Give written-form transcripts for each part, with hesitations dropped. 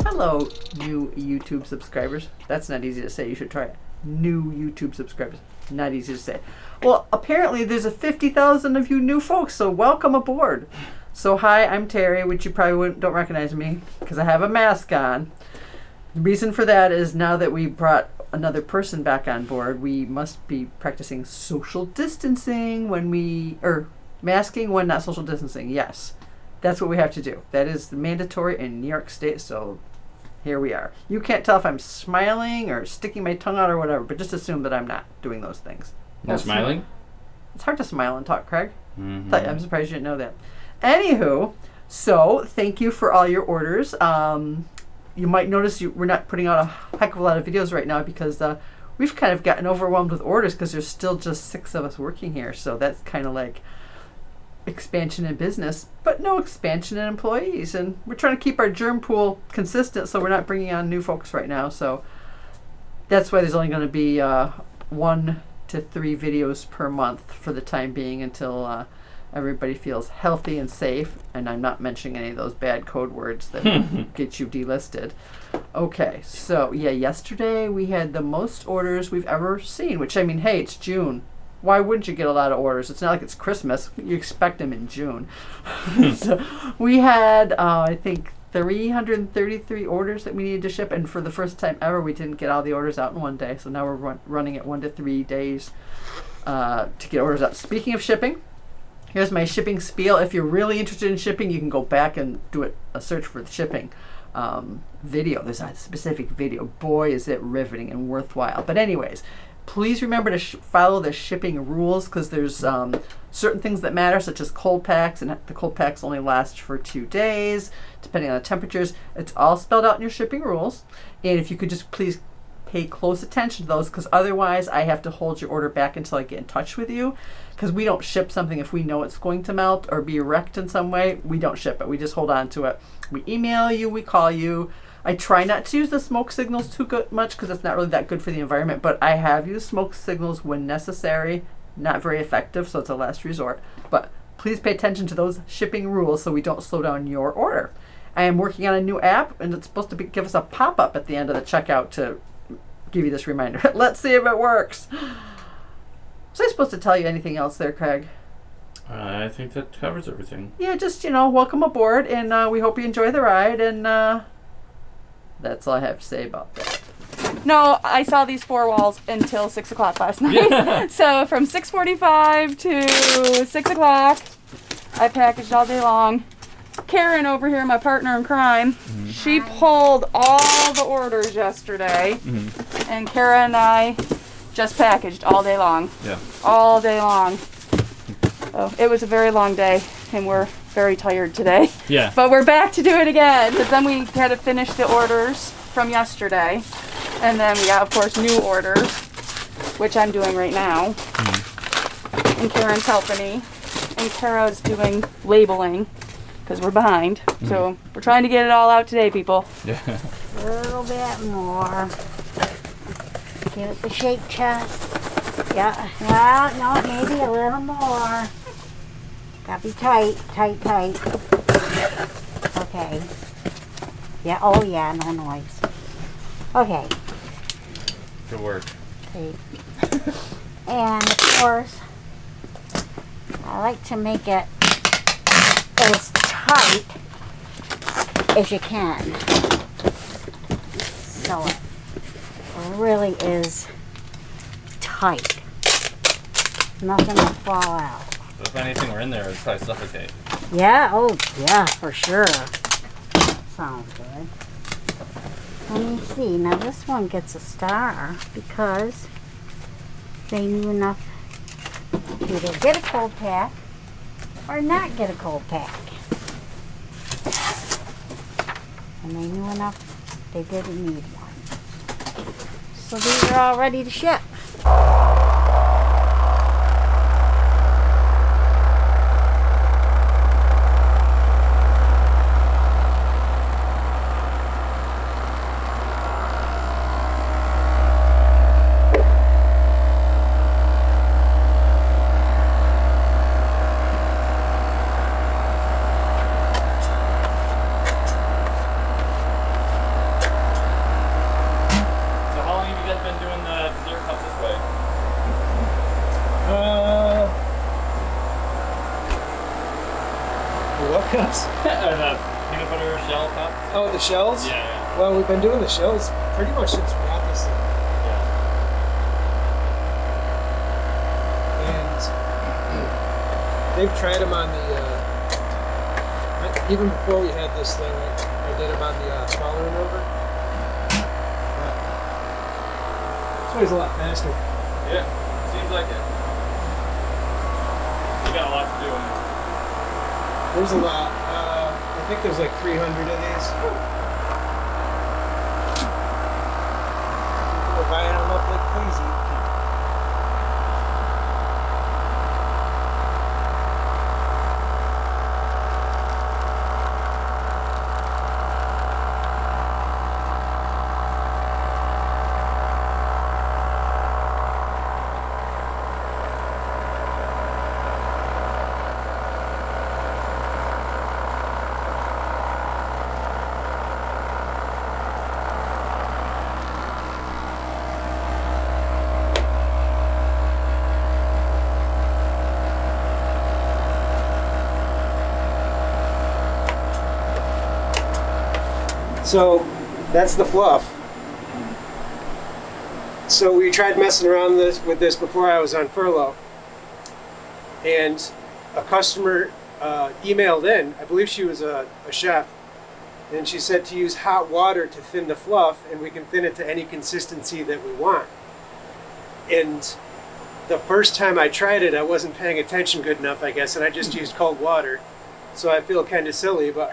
Hello, new YouTube subscribers. That's not easy to say. You should try it. New YouTube subscribers. Not easy to say. Well, apparently there's a 50,000 of you new folks, so welcome aboard. So hi, I'm Terry, which you probably don't recognize me because I have a mask on. The reason for that is now that we brought another person back on board, we must be practicing social distancing masking when not social distancing. Yes, that's what we have to do. That is mandatory in New York State, so here we are. You can't tell if I'm smiling or sticking my tongue out or whatever, but just assume that I'm not doing those things. No smiling? It's hard to smile and talk, Craig. Mm-hmm. I'm surprised you didn't know that. Anywho, so thank you for all your orders. You might notice we're not putting out a heck of a lot of videos right now because we've kind of gotten overwhelmed with orders because there's still just 6 of us working here. So that's kind of like expansion in business, but no expansion in employees. And we're trying to keep our germ pool consistent, so we're not bringing on new folks right now. So that's why there's only going to be 1 to 3 videos per month for the time being until everybody feels healthy and safe. And I'm not mentioning any of those bad code words that get you delisted. Okay, so yeah, yesterday we had the most orders we've ever seen, which, I mean, hey, it's June. Why wouldn't you get a lot of orders? It's not like it's Christmas. You expect them in June. So we had, I think, 333 orders that we needed to ship. And for the first time ever, we didn't get all the orders out in one day. So now we're running at 1 to 3 days to get orders out. Speaking of shipping, here's my shipping spiel. If you're really interested in shipping, you can go back and do a search for the shipping video. There's a specific video. Boy, is it riveting and worthwhile. But anyways, please remember to follow the shipping rules because there's certain things that matter, such as cold packs, and the cold packs only last for 2 days, depending on the temperatures. It's all spelled out in your shipping rules. And if you could just please pay close attention to those, because otherwise I have to hold your order back until I get in touch with you, because we don't ship something if we know it's going to melt or be wrecked in some way. We don't ship it. We just hold on to it. We email you, we call you. I try not to use the smoke signals too much because it's not really that good for the environment, but I have used smoke signals when necessary. Not very effective, so it's a last resort. But please pay attention to those shipping rules so we don't slow down your order. I am working on a new app, and it's supposed to give us a pop-up at the end of the checkout to give you this reminder. Let's see if it works. Was I supposed to tell you anything else there, Craig? I think that covers everything. Yeah, just, welcome aboard, and we hope you enjoy the ride, and that's all I have to say about that. No, I saw these 4 walls until 6 o'clock last night. Yeah. So from 6:45 to 6 o'clock, I packaged all day long. Karen over here, my partner in crime, she pulled all the orders yesterday, and Kara and I just packaged all day long. Yeah. All day long. So it was a very long day, and we're very tired today. Yeah. But we're back to do it again, because then we had to finish the orders from yesterday. And then we got, of course, new orders, which I'm doing right now. And Karen's helping me. And Kara's doing labeling, because we're behind. So we're trying to get it all out today, people. Yeah. A little bit more. Give it the shake chest. Yeah, well, no, maybe a little more. Gotta be tight, tight, tight. Okay. Yeah, oh yeah, no noise. Okay. Good work. Okay. And of course, I like to make it as tight as you can. So it really is tight. Nothing will fall out. So if anything were in there, it would probably suffocate. Yeah, oh yeah, for sure. Sounds good. Let me see, now this one gets a star because they knew enough to either get a cold pack or not get a cold pack. And they knew enough they didn't need one. So these are all ready to ship. cups? The peanut butter shell cups. Oh, the shells? Yeah. Well, we've been doing the shells pretty much since we got this thing. Yeah. And they've tried them on the, even before we had this thing, I did them on the smaller enrober. It's always a lot faster. Yeah. Seems like it. You got a lot to do. There's a lot. I think there's like 300 of these. People are buying them up like crazy. So that's the Fluff. So we tried messing around with this before I was on furlough, and a customer emailed in. I believe she was a chef, and she said to use hot water to thin the fluff, and we can thin it to any consistency that we want. And the first time I tried it, I wasn't paying attention good enough, I guess, and I just used cold water. So I feel kind of silly, but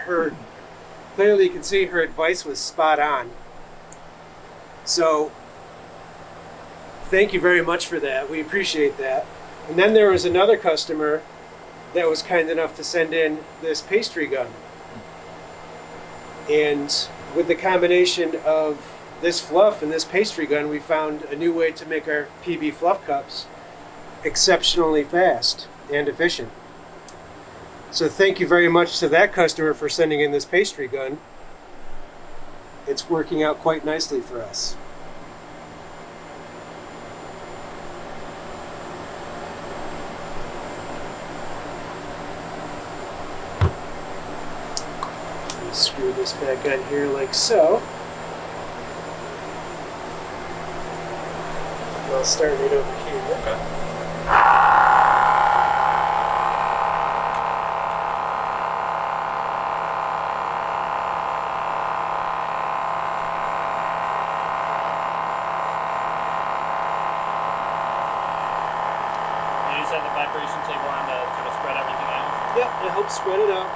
clearly you can see her advice was spot on. So thank you very much for that. We appreciate that. And then there was another customer that was kind enough to send in this pastry gun. And with the combination of this Fluff and this pastry gun, we found a new way to make our PB Fluff cups exceptionally fast and efficient. So thank you very much to that customer for sending in this pastry gun. It's working out quite nicely for us. Screw this back on here like so. I'll start right over here. Okay. You set the vibration table on to sort of spread everything out? Yep, it helps spread it out.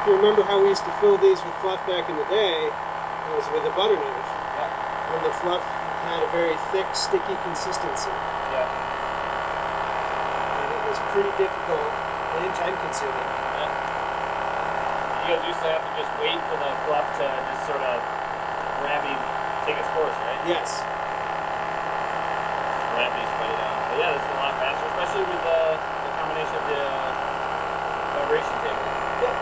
If you remember how we used to fill these with Fluff back in the day, it was with a butter knife. Yeah. When the Fluff had a very thick, sticky consistency. Yeah. And it was pretty difficult and time consuming. Yeah. You guys used to have to just wait for the fluff to just sort of take its course, right? Yes. Rapidly spread it out. But yeah, this is a lot faster, especially with the combination of the vibration table. Yeah.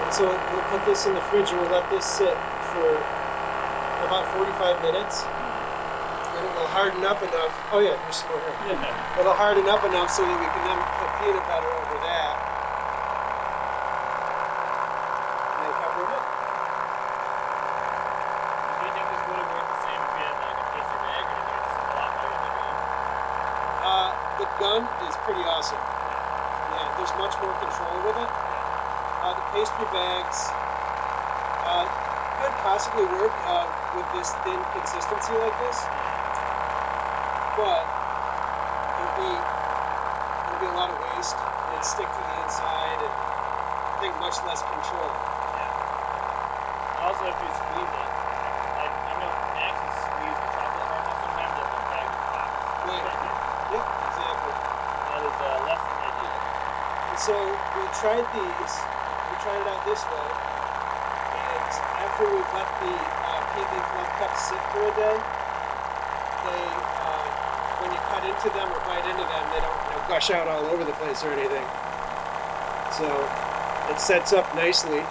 And so we'll put this in the fridge and we'll let this sit for about 45 minutes. And it will harden up enough. Oh yeah, there's some more here. Yeah. It'll harden up enough so that we can then put peanut butter over that. And then cover it. Do you think this would have worked the same if we had like a pastry bag, or do you think it's a lot better than the gun? The gun is pretty awesome. Yeah, there's much more control with it. The pastry bags could possibly work with this thin consistency like this, but it'd be a lot of waste. It'd stick to the inside, and I think much less control. Yeah. Also, if you squeeze it, like I know Max has squeezed the chocolate bar, sometimes the bag will pop. Right. Yep, exactly. That is less than ideal. And so we tried these. We tried it out this way, and after we've let the PB Fluff cups sit for a day, they, when you cut into them or bite into them, they don't gush out all over the place or anything. So it sets up nicely,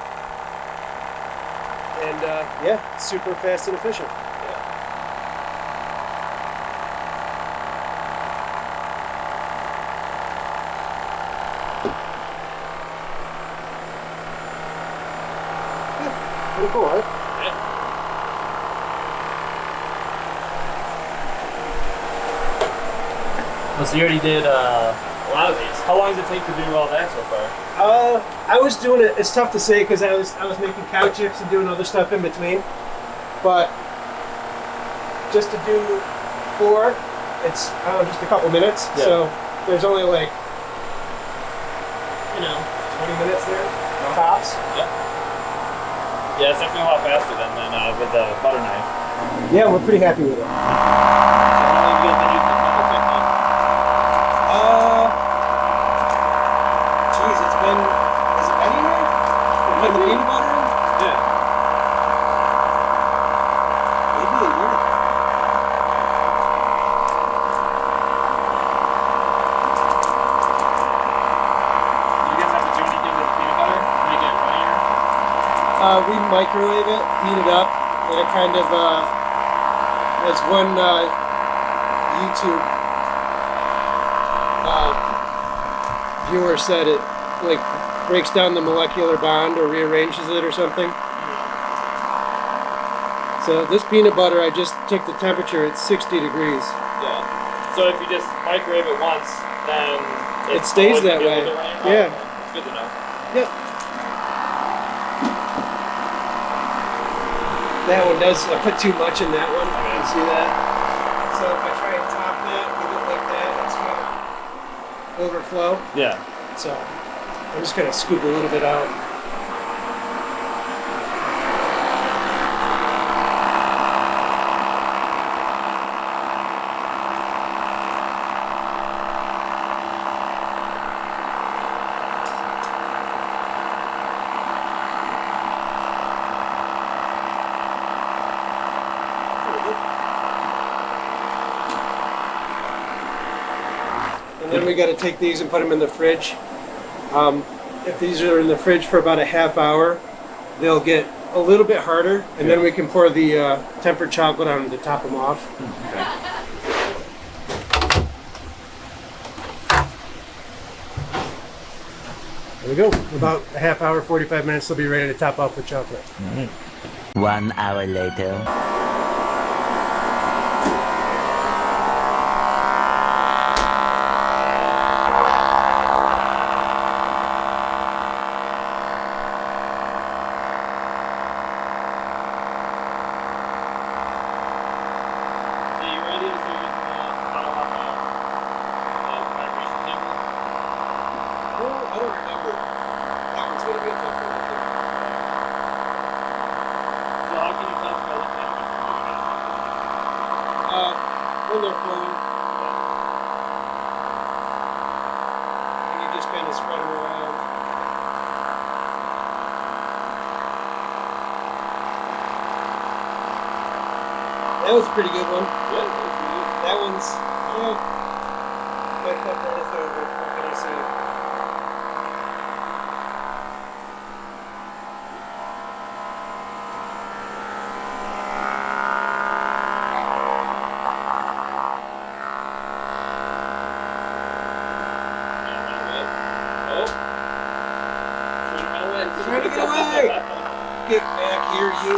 and yeah, super fast and efficient. Pretty cool, huh? Yeah. Well, so you already did a lot of these. How long does it take to do all that so far? I was doing it. It's tough to say because I was making cow chips and doing other stuff in between. But just to do 4, it's just a couple minutes. Yeah. So there's only like 20 minutes there tops. Yeah. Yeah, it's definitely a lot faster than with the butter knife. Yeah, we're pretty happy with it. Geez, it's been. Has it been a year? Put the peanut butter in? Yeah. Maybe a year. Do you guys have to do anything with the peanut butter? Make it runnier? We microwave it, heat it up, and it kind of, as one YouTube viewer said, it like breaks down the molecular bond or rearranges it or something. So this peanut butter, I just took the temperature at 60 degrees. Yeah. So if you just microwave it once, then It stays that way. Yeah. It's good to know. Yep. That one does, I put too much in that one. You can see that? So if I try and top that, leave it like that, it's going to overflow. Yeah. So I'm just going to scoop a little bit out. And then we got to take these and put them in the fridge. If these are in the fridge for about a half hour, they'll get a little bit harder, and then we can pour the tempered chocolate on them to top them off. Okay. There we go. About a half hour, 45 minutes, they'll be ready to top off with chocolate. 1 hour later. Are you ready to follow up the vibration table? Well, I don't remember. That one's going to be a tough one, I think. So how can you tell by looking at it? When they're flowing, and you just kind of spread them around. That was a pretty good one. Yeah. That one's, might flip both over. What can I say? Trying to get away! Get back here, you!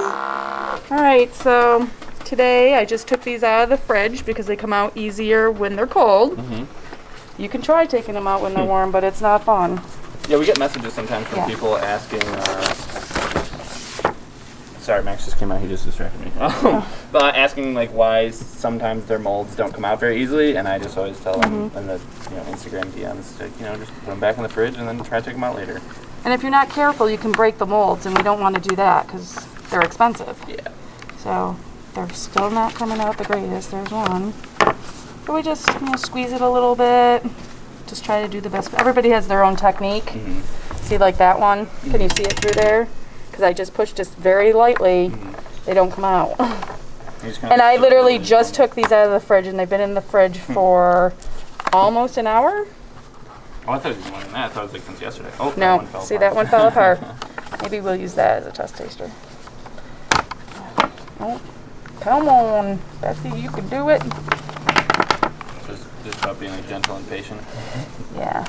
All right, so today I just took these out of the fridge because they come out easier when they're cold. You can try taking them out when they're warm, but it's not fun. Yeah, we get messages sometimes from Yeah. people asking. Sorry, Max just came out. He just distracted me. But asking like why sometimes their molds don't come out very easily, and I just always tell them in the Instagram DMs to just put them back in the fridge and then try to take them out later. And if you're not careful, you can break the molds, and we don't want to do that because they're expensive. Yeah. So they're still not coming out the greatest. There's one. But we just squeeze it a little bit. Just try to do the best. Everybody has their own technique. See, like that one? Can you see it through there? Because I just pushed just very lightly. They don't come out. And I literally just took these out of the fridge, and they've been in the fridge for almost an hour. Oh, I thought it was more than that. I thought it was like since yesterday. Oh, that No, one fell see, apart. that one fell apart. Maybe we'll use that as a test taster. Oh, come on, Bessie, you can do it. Just about being like gentle and patient. Yeah.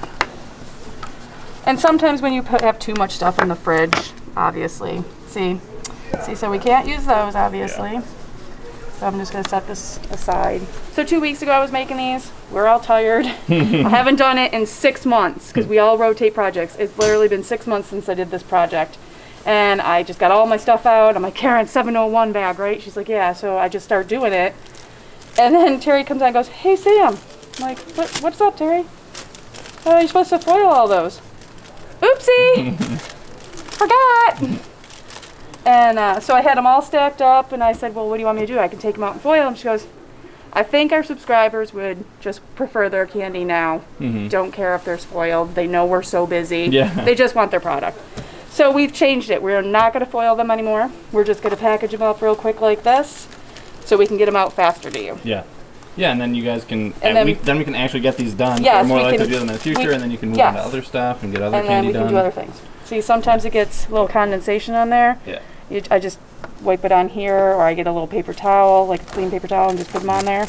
And sometimes when you have too much stuff in the fridge, obviously, see, See, so we can't use those, obviously. Yeah. So I'm just gonna set this aside. So 2 weeks ago I was making these. We're all tired. I haven't done it in 6 months because we all rotate projects. It's literally been 6 months since I did this project. And I just got all my stuff out. I'm like, Karen, 701 bag, right? She's like, yeah. So I just start doing it. And then Terry comes out and goes, hey, Sam. I'm like, what's up, Terry? Oh, you're supposed to foil all those. Oopsie. Forgot. And so I had them all stacked up, and I said, well, what do you want me to do? I can take them out and foil them. She goes, I think our subscribers would just prefer their candy now. Don't care if they're spoiled. They know we're so busy. Yeah. They just want their product. So we've changed it. We're not going to foil them anymore. We're just going to package them up real quick like this so we can get them out faster to you. Yeah. Yeah, and then you guys can, then we can actually get these done. Yeah, so we're more likely to do them in the future, and then you can move on to other stuff and get other candy done. And then we can do other things. See, sometimes it gets a little condensation on there. Yeah. I just wipe it on here, or I get a little paper towel, like a clean paper towel, and just put them on there.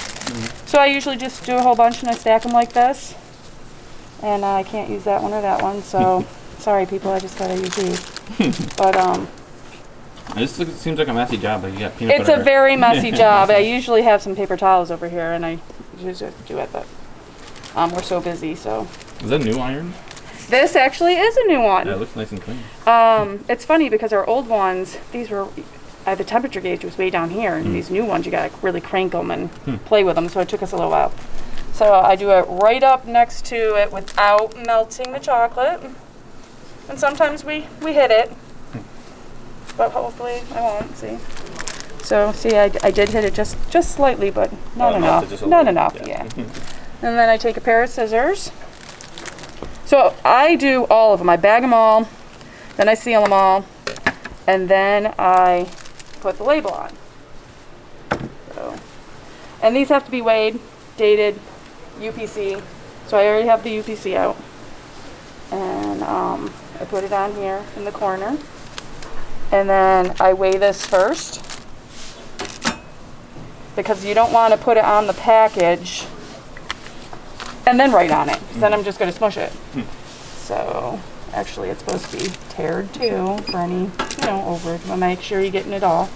So I usually just do a whole bunch and I stack them like this. And I can't use that one or that one, so sorry people, I just gotta use these. But this seems like a messy job, but you got peanut butter. It's a very messy job. I usually have some paper towels over here, and I usually do it, but we're so busy, so. Is that a new iron? This actually is a new one. Yeah, it looks nice and clean. It's funny because our old ones, these were, the temperature gauge was way down here, and these new ones, you gotta really crank them and play with them, so it took us a little while. So I do it right up next to it without melting the chocolate. And sometimes we hit it, but hopefully I won't, see. So see, I did hit it just slightly, but not enough. Not enough, yeah. And then I take a pair of scissors. So I do all of them. I bag them all, then I seal them all, and then I put the label on. So, and these have to be weighed, dated, UPC. So I already have the UPC out. And I put it on here in the corner. And then I weigh this first, because you don't want to put it on the package and then write on it, because then I'm just going to smush it. So actually it's supposed to be tared too for any, overage, but make sure you're getting it all.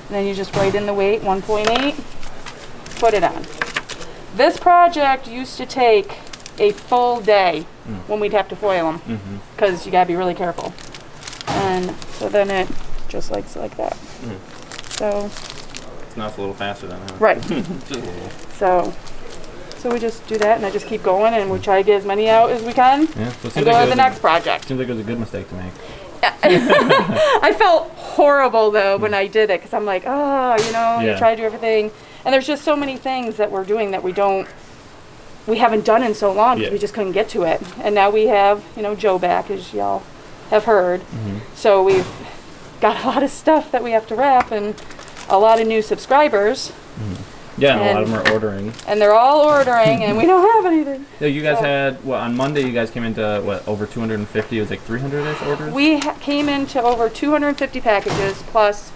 And then you just write in the weight, 1.8, put it on. This project used to take a full day when we'd have to foil them, because you got to be really careful. And so then it just like that. So it's now a little faster than that. Right. Just a little. So we just do that, and I just keep going, and we try to get as many out as we can, and go to the next project. Seems like it was a good mistake to make. I felt horrible, though, when I did it, because I'm like, you try to do everything. And there's just so many things that we're doing that we haven't done in so long, because we just couldn't get to it. And now we have, Joe back, as y'all have heard. So we've got a lot of stuff that we have to wrap, and a lot of new subscribers. Yeah, and a lot of them are ordering. And they're all ordering, and we don't have anything. Yeah, you guys had, on Monday you guys came into, over 250? It was like 300-ish orders? We came into over 250 packages, plus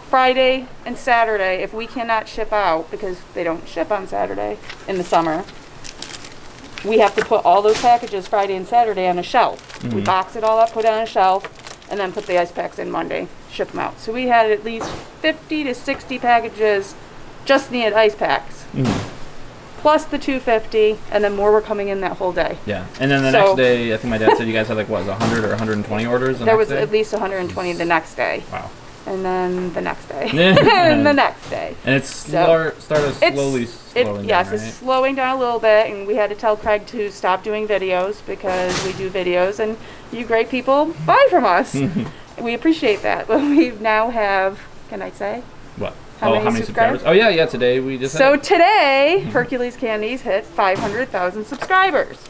Friday and Saturday, if we cannot ship out, because they don't ship on Saturday in the summer, we have to put all those packages Friday and Saturday on a shelf. We box it all up, put it on a shelf, and then put the ice packs in Monday, ship them out. So we had at least 50 to 60 packages just needed ice packs, plus the 250, and then more were coming in that whole day. Yeah, and then the next day, I think my dad said you guys had 100 or 120 orders. There was at least 120 the next day. Wow. And then the next day, and the next day. And it's started slowly slowing down, yes, right? it's slowing down a little bit, and we had to tell Craig to stop doing videos, because we do videos, and you great people buy from us. We appreciate that. But we now have, can I say? What? How many subscribers? Oh, yeah, today we just today, Hercules Candies hit 500,000 subscribers.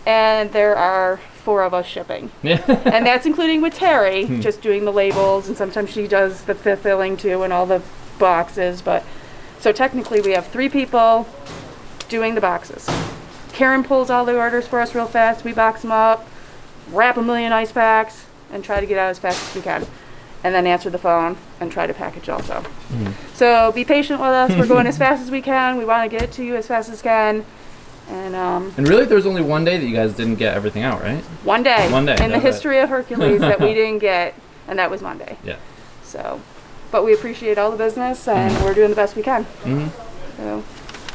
And there are 4 of us shipping. And that's including with Terry, just doing the labels, and sometimes she does the filling too, and all the boxes. But so technically we have 3 people doing the boxes. Karen pulls all the orders for us real fast. We box them up, wrap a million ice packs, and try to get out as fast as we can. And then answer the phone and try to package also. So be patient with us. We're going as fast as we can. We want to get it to you as fast as we can. And really, there was only one day that you guys didn't get everything out, right? One day. In the history of Hercules that we didn't get, and that was Monday. Yeah. So, but we appreciate all the business, and we're doing the best we can.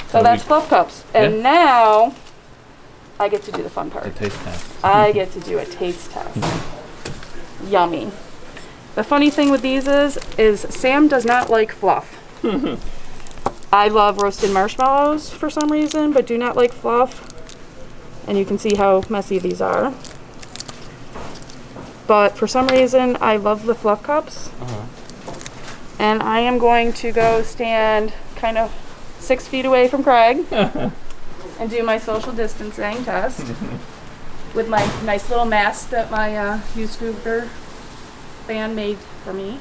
So that's Fluff Cups. And now I get to do the fun part. The taste test. I get to do a taste test. Yummy. The funny thing with these is Sam does not like fluff. I love roasted marshmallows for some reason, but do not like fluff. And you can see how messy these are. But for some reason, I love the Fluff Cups. And I am going to go stand kind of 6 feet away from Craig and do my social distancing test with my nice little mask that my youth scooter fan made for me.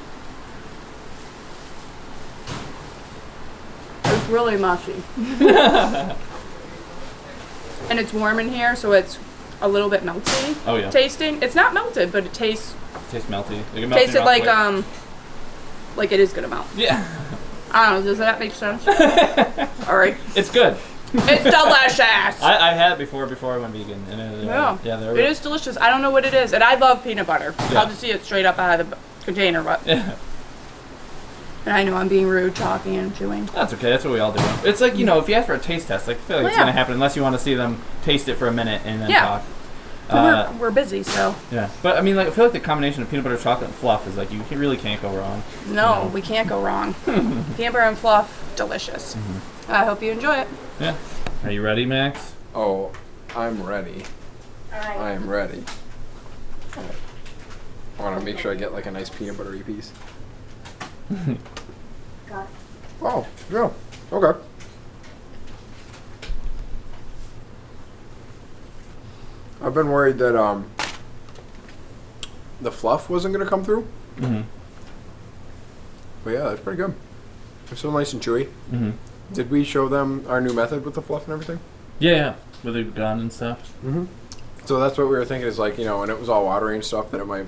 It's really mushy. And it's warm in here, so it's a little bit melty. Oh yeah. Tasting, it's not melted, but it tastes. Tastes melty. Like Tastes like it is gonna melt. Yeah. I don't know. Does that make sense? All right. It's good. It's delicious. I had it before I went vegan, and it is delicious. I don't know what it is, and I love peanut butter. Yeah. I'll just see it straight up out of the container, but. Yeah. And I know I'm being rude, talking and chewing. That's okay. That's what we all do. It's like, you know, if you ask for a taste test, like, I feel like it's gonna happen unless you want to see them taste it for a minute and then talk. We're busy, so. Yeah, but I mean, like, I feel like the combination of peanut butter, chocolate, and fluff is like you really can't go wrong. No, we can't go wrong. Peanut butter and fluff, delicious. I hope you enjoy it. Yeah. Are you ready, Max? Oh, I'm ready. I am ready. I want to make sure I get like a nice peanut buttery piece. Oh, yeah. Okay. I've been worried that the fluff wasn't going to come through. But yeah, that's pretty good. It's so nice and chewy. Did we show them our new method with the fluff and everything? Yeah, with the gun and stuff. So that's what we were thinking is like, you know, when it was all watery and stuff, that it might,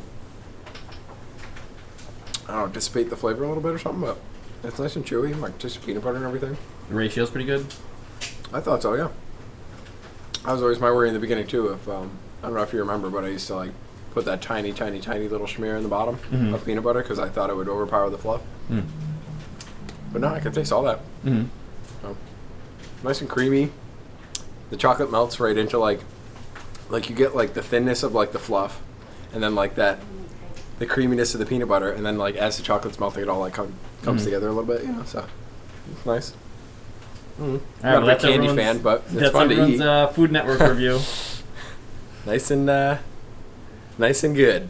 I don't know, dissipate the flavor a little bit or something, but it's nice and chewy, like just peanut butter and everything. The ratio's pretty good. I thought so, yeah. That was always my worry in the beginning too. If I don't know if you remember, but I used to like put that tiny little smear in the bottom of peanut butter because I thought it would overpower the fluff. But no, I can taste all that. So, nice and creamy. The chocolate melts right into like you get like the thinness of like the fluff, and then like that the creaminess of the peanut butter, and then like as the chocolate's melting, it all like comes together a little bit, you know. So it's nice. All right, Not a big candy fan, but it's fun to eat. That's Food Network review. Nice and good.